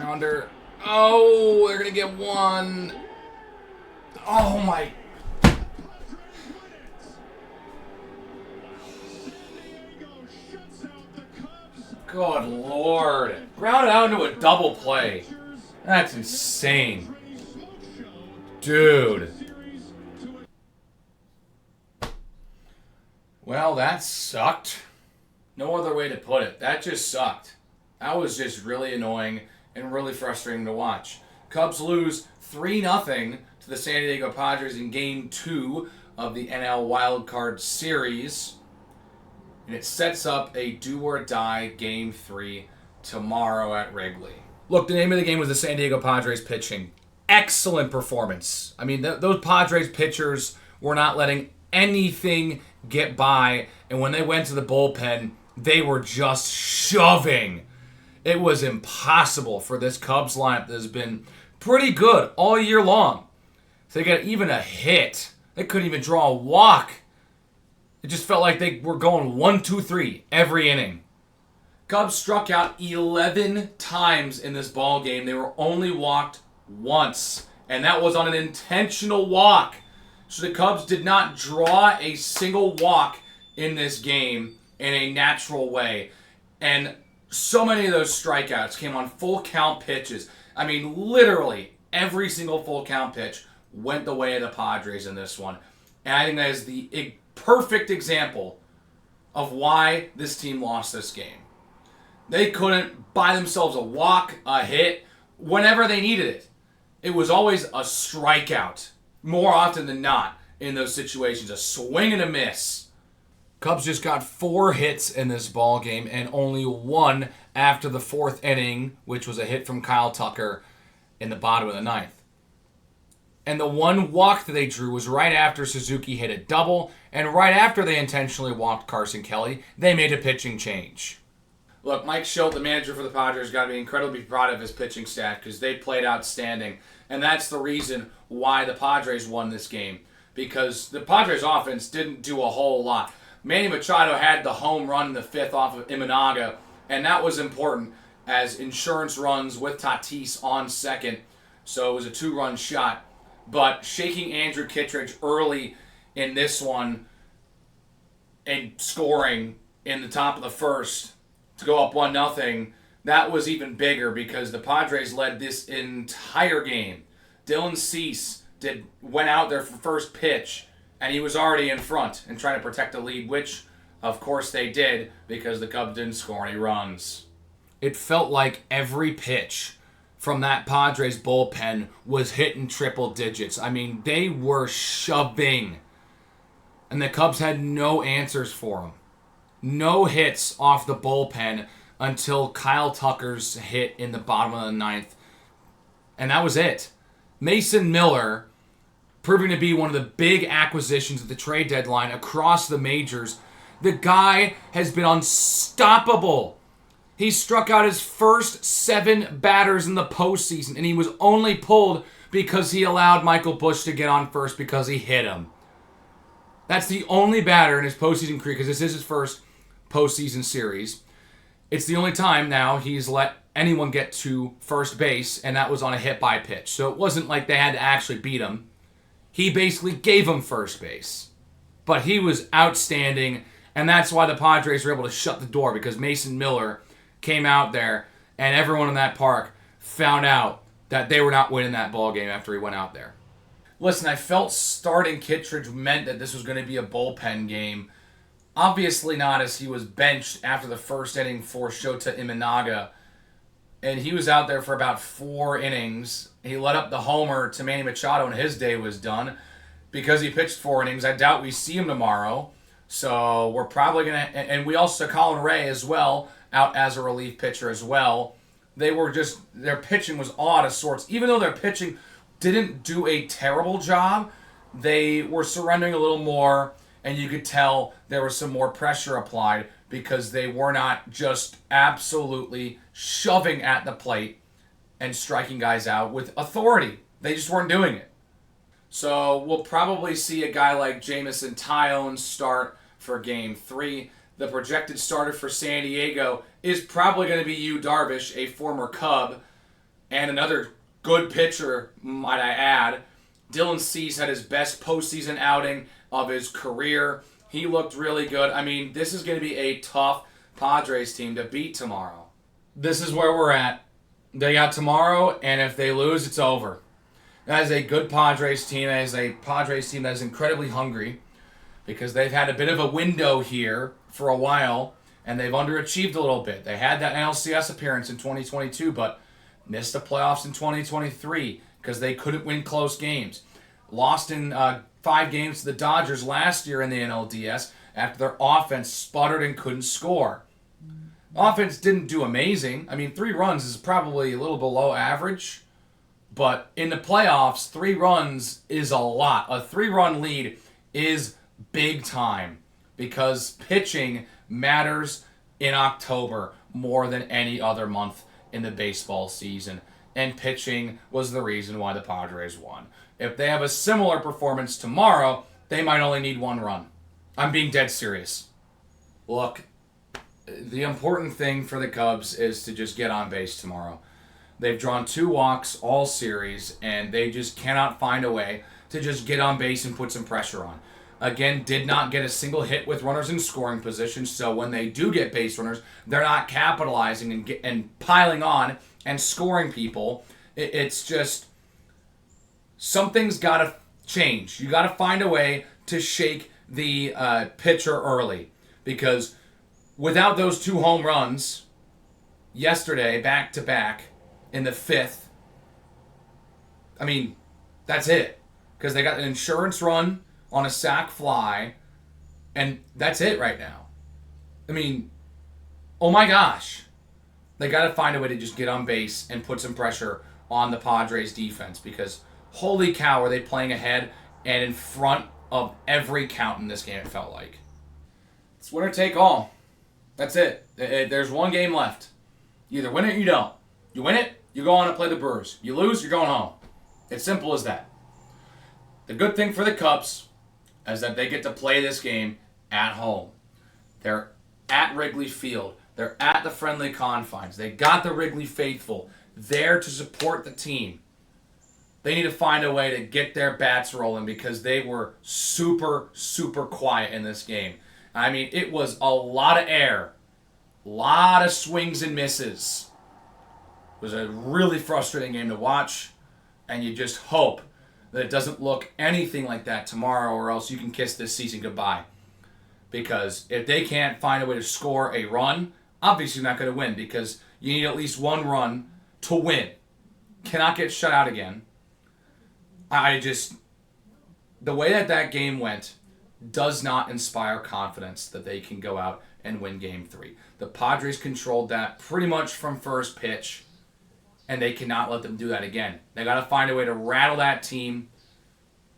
Grounder. Oh, they're going to get one. Oh, my. Good Lord. Grounded out into a double play. That's insane. Dude. Well, that sucked. No other way to put it. That just sucked. That was just really annoying and really frustrating to watch. Cubs lose 3-0 to the San Diego Padres in Game 2 of the NL Wild Card Series. And it sets up a do-or-die Game 3 tomorrow at Wrigley. Look, the name of the game was the San Diego Padres pitching. Excellent performance. I mean, those Padres pitchers were not letting anything get by. And when they went to the bullpen, they were just shoving. It was impossible for this Cubs lineup that has been pretty good all year long. So they got even a hit. They couldn't even draw a walk. It just felt like they were going 1, 2, 3 every inning. Cubs struck out 11 times in this ball game. They were only walked once, and that was on an intentional walk. So the Cubs did not draw a single walk in this game in a natural way. And so many of those strikeouts came on full count pitches. I mean, literally every single full count pitch went the way of the Padres in this one. And I think that is the perfect example of why this team lost this game. They couldn't buy themselves a walk, a hit, whenever they needed it. It was always a strikeout, more often than not, in those situations. A swing and a miss. Cubs just got 4 hits in this ball game and only 1 after the 4th inning, which was a hit from Kyle Tucker in the bottom of the 9th. And the 1 walk that they drew was right after Suzuki hit a double, and right after they intentionally walked Carson Kelly, they made a pitching change. Look, Mike Schilt, the manager for the Padres, got to be incredibly proud of his pitching staff because they played outstanding. And that's the reason why the Padres won this game, because the Padres offense didn't do a whole lot. Manny Machado had the home run in the 5th off of Imanaga, and that was important as insurance runs with Tatis on second, so it was a 2-run shot. But shaking Andrew Kittredge early in this one and scoring in the top of the 1st to go up 1-0, that was even bigger because the Padres led this entire game. Dylan Cease went out there for first pitch, and he was already in front and trying to protect the lead, which, of course, they did because the Cubs didn't score any runs. It felt like every pitch from that Padres bullpen was hitting triple digits. I mean, they were shoving, and the Cubs had no answers for them. No hits off the bullpen until Kyle Tucker's hit in the bottom of the 9th. And that was it. Mason Miller, proving to be one of the big acquisitions at the trade deadline across the majors. The guy has been unstoppable. He struck out his first 7 batters in the postseason, and he was only pulled because he allowed Michael Busch to get on first because he hit him. That's the only batter in his postseason career, because this is his first postseason series. It's the only time now he's let anyone get to first base, and that was on a hit by pitch. So it wasn't like they had to actually beat him. He basically gave him first base. But he was outstanding, and that's why the Padres were able to shut the door, because Mason Miller came out there, and everyone in that park found out that they were not winning that ball game after he went out there. Listen, I felt starting Kittredge meant that this was going to be a bullpen game. Obviously not, as he was benched after the first inning for Shota Imanaga. And he was out there for about 4 innings. He let up the homer to Manny Machado, and his day was done. Because he pitched 4 innings, I doubt we see him tomorrow. So we're probably going to... And we also saw Colin Ray as well, out as a relief pitcher as well. Their pitching was odd of sorts. Even though their pitching didn't do a terrible job, they were surrendering a little more, and you could tell there was some more pressure applied because they were not just absolutely shoving at the plate and striking guys out with authority. They just weren't doing it. So we'll probably see a guy like Jamison Tyone start for Game 3. The projected starter for San Diego is probably going to be Yu Darvish, a former Cub. and another good pitcher, might I add. Dylan Cease had his best postseason outing of his career. He looked really good. I mean, this is going to be a tough Padres team to beat tomorrow. This is where we're at. They got tomorrow, and if they lose, it's over. That is a good Padres team. That is a Padres team that is incredibly hungry because they've had a bit of a window here for a while, and they've underachieved a little bit. They had that NLCS appearance in 2022, but missed the playoffs in 2023 because they couldn't win close games. Lost in 5 games to the Dodgers last year in the NLDS after their offense sputtered and couldn't score. Offense didn't do amazing. I mean, 3 runs is probably a little below average, but in the playoffs, 3 runs is a lot. A 3-run lead is big time because pitching matters in October more than any other month in the baseball season, and pitching was the reason why the Padres won. If they have a similar performance tomorrow, they might only need 1 run. I'm being dead serious. Look, the important thing for the Cubs is to just get on base tomorrow. They've drawn 2 walks all series, and they just cannot find a way to just get on base and put some pressure on. Again, did not get a single hit with runners in scoring position, so when they do get base runners, they're not capitalizing and piling on and scoring people. It's just, something's got to change. You got to find a way to shake the pitcher early, because without those 2 home runs yesterday, back-to-back, in the 5th, I mean, that's it. Because they got an insurance run on a sac fly, and that's it right now. I mean, oh my gosh. They got to find a way to just get on base and put some pressure on the Padres defense, because holy cow, are they playing ahead and in front of every count in this game, it felt like. It's winner take all. That's it. There's 1 game left. You either win it or you don't. You win it, you go on and play the Brewers. You lose, you're going home. It's simple as that. The good thing for the Cubs is that they get to play this game at home. They're at Wrigley Field. They're at the friendly confines. They got the Wrigley faithful there to support the team. They need to find a way to get their bats rolling because they were super, super quiet in this game. I mean, it was a lot of air. A lot of swings and misses. It was a really frustrating game to watch, and you just hope that it doesn't look anything like that tomorrow, or else you can kiss this season goodbye. Because if they can't find a way to score a run, obviously you're not going to win, because you need at least 1 run to win. Cannot get shut out again. The way that game went does not inspire confidence that they can go out and win Game 3. The Padres controlled that pretty much from first pitch, and they cannot let them do that again. They got to find a way to rattle that team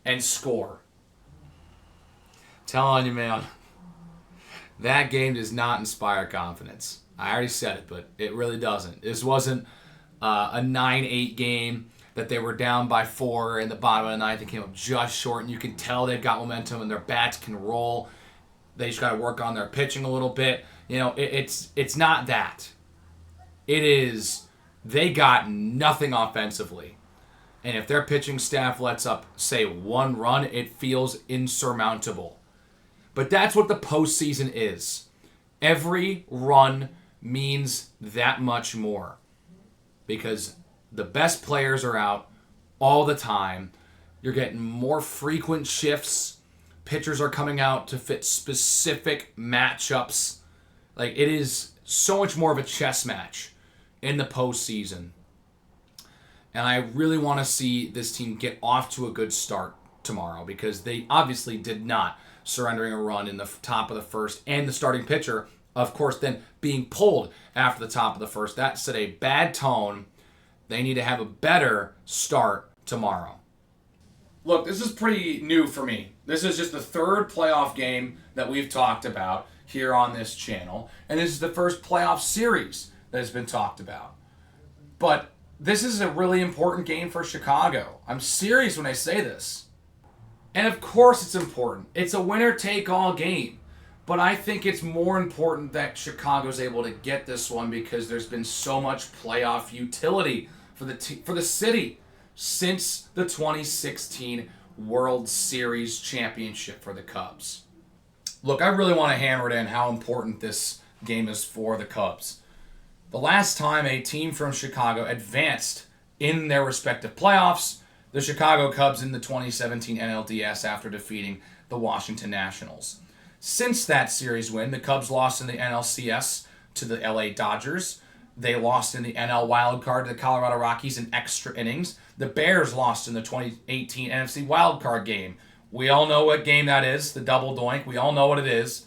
and score. Telling you, man, that game does not inspire confidence. I already said it, but it really doesn't. This wasn't a 9-8 game that they were down by 4 in the bottom of the 9th and came up just short, and you can tell they've got momentum and their bats can roll. They just got to work on their pitching a little bit. You know, it's not that. It is, they got nothing offensively. And if their pitching staff lets up, say, 1 run, it feels insurmountable. But that's what the postseason is. Every run means that much more. Because the best players are out all the time. You're getting more frequent shifts. Pitchers are coming out to fit specific matchups. Like, it is so much more of a chess match in the postseason. And I really want to see this team get off to a good start tomorrow, because they obviously did not, surrendering a run in the top of the first, and the starting pitcher, of course, then being pulled after the top of the first. That set a bad tone. They need to have a better start tomorrow. Look, this is pretty new for me. This is just the 3rd playoff game that we've talked about here on this channel. And this is the first playoff series that has been talked about. But this is a really important game for Chicago. I'm serious when I say this. And of course it's important. It's a winner-take-all game. But I think it's more important that Chicago's able to get this one, because there's been so much playoff utility for the city since the 2016 World Series championship for the Cubs. Look, I really want to hammer it in how important this game is for the Cubs. The last time a team from Chicago advanced in their respective playoffs, the Chicago Cubs in the 2017 NLDS after defeating the Washington Nationals. Since that series win, the Cubs lost in the NLCS to the LA Dodgers. They lost in the NL wildcard to the Colorado Rockies in extra innings. The Bears lost in the 2018 NFC wildcard game. We all know what game that is, the double doink. We all know what it is.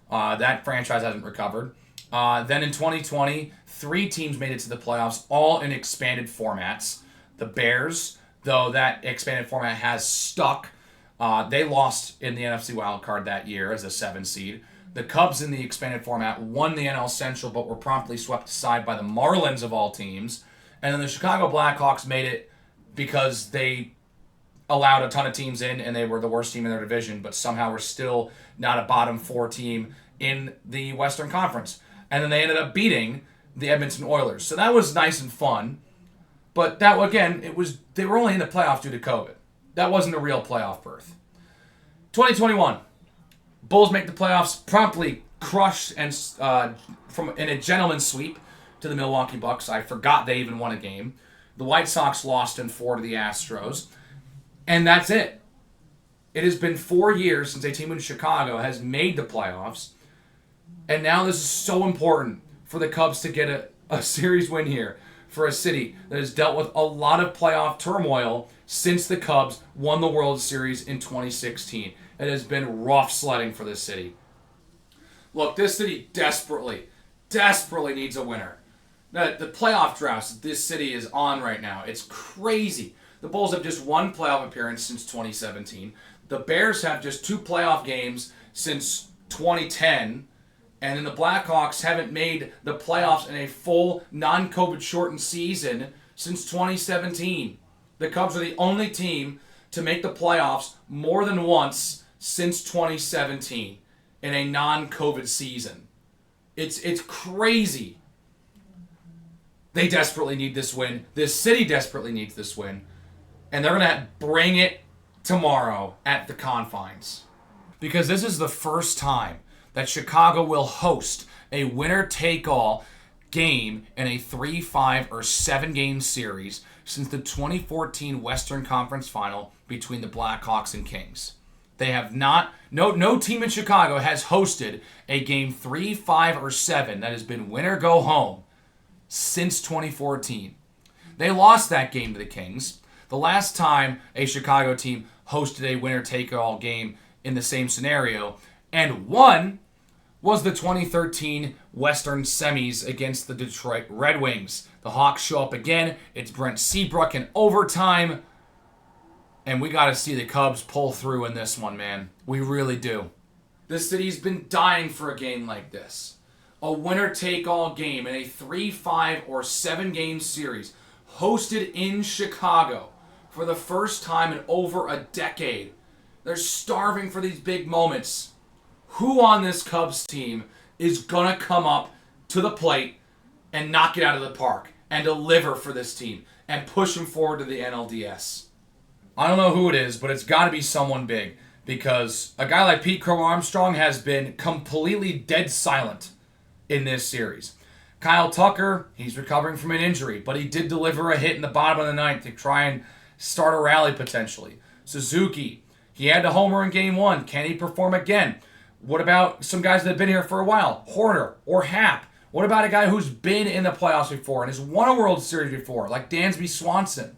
That franchise hasn't recovered. Then in 2020, 3 teams made it to the playoffs, all in expanded formats. The Bears, though that expanded format has stuck, they lost in the NFC wildcard that year as a 7 seed. The Cubs in the expanded format won the NL Central, but were promptly swept aside by the Marlins of all teams. And then the Chicago Blackhawks made it because they allowed a ton of teams in, and they were the worst team in their division, but somehow were still not a bottom 4 team in the Western Conference. And then they ended up beating the Edmonton Oilers. So that was nice and fun. But that, again, they were only in the playoffs due to COVID. That wasn't a real playoff berth. 2021. Bulls make the playoffs, promptly crushed and in a gentleman's sweep to the Milwaukee Bucks. I forgot they even won a game. The White Sox lost in 4 to the Astros. And that's it. It has been 4 years since a team in Chicago has made the playoffs. And now this is so important for the Cubs to get a series win here for a city that has dealt with a lot of playoff turmoil since the Cubs won the World Series in 2016. It has been rough sledding for this city. Look, this city desperately needs a winner. The playoff drought this city is on right now, it's crazy. The Bulls have just 1 playoff appearance since 2017. The Bears have just 2 playoff games since 2010. And then the Blackhawks haven't made the playoffs in a full, non-COVID shortened season since 2017. The Cubs are the only team to make the playoffs more than once since 2017 in a non-COVID season. It's crazy. They desperately need this win. This city desperately needs this win. And they're going to bring it tomorrow at the confines. Because this is the first time that Chicago will host a winner-take-all game in a 3, 5, or 7-game series since the 2014 Western Conference Final between the Blackhawks and Kings. They have not, no team in Chicago has hosted a game 3, 5, or 7 that has been win or go home since 2014. They lost that game to the Kings. The last time a Chicago team hosted a winner-take-all game in the same scenario and won was the 2013 Western Semis against the Detroit Red Wings. The Hawks show up again. It's Brent Seabrook in overtime. And we got to see the Cubs pull through in this one, man. We really do. This city's been dying for a game like this. A winner-take-all game in a 3, 5, or 7-game series hosted in Chicago for the first time in over a decade. They're starving for these big moments. Who on this Cubs team is going to come up to the plate and knock it out of the park and deliver for this team and push them forward to the NLDS? I don't know who it is, but it's got to be someone big because a guy like Pete Crow Armstrong has been completely dead silent in this series. Kyle Tucker, he's recovering from an injury, but he did deliver a hit in the bottom of the 9th to try and start a rally potentially. Suzuki, he had a homer in Game 1. Can he perform again? What about some guys that have been here for a while? Horner or Happ? What about a guy who's been in the playoffs before and has won a World Series before, like Dansby Swanson?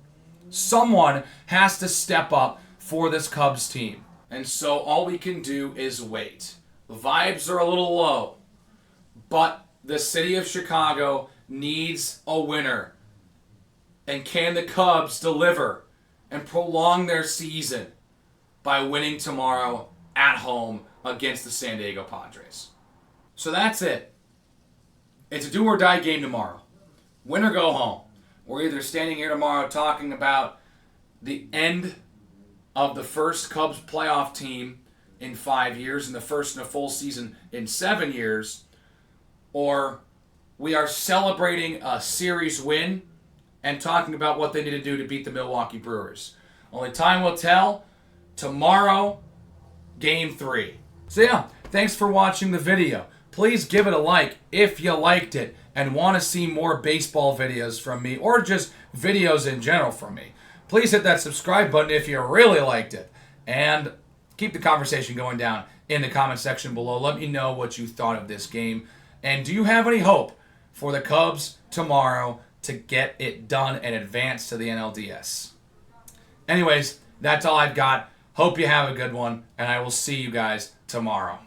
Someone has to step up for this Cubs team. And so all we can do is wait. The vibes are a little low, but the city of Chicago needs a winner. And can the Cubs deliver and prolong their season by winning tomorrow at home against the San Diego Padres? So that's it. It's a do-or-die game tomorrow. Win or go home. We're either standing here tomorrow talking about the end of the first Cubs playoff team in 5 years and the first in a full season in 7 years, or we are celebrating a series win and talking about what they need to do to beat the Milwaukee Brewers. Only time will tell. Tomorrow, Game 3. So yeah, thanks for watching the video. Please give it a like if you liked it and want to see more baseball videos from me or just videos in general from me. Please hit that subscribe button if you really liked it. And keep the conversation going down in the comment section below. Let me know what you thought of this game. And do you have any hope for the Cubs tomorrow to get it done and advance to the NLDS? Anyways, that's all I've got. Hope you have a good one, and I will see you guys tomorrow.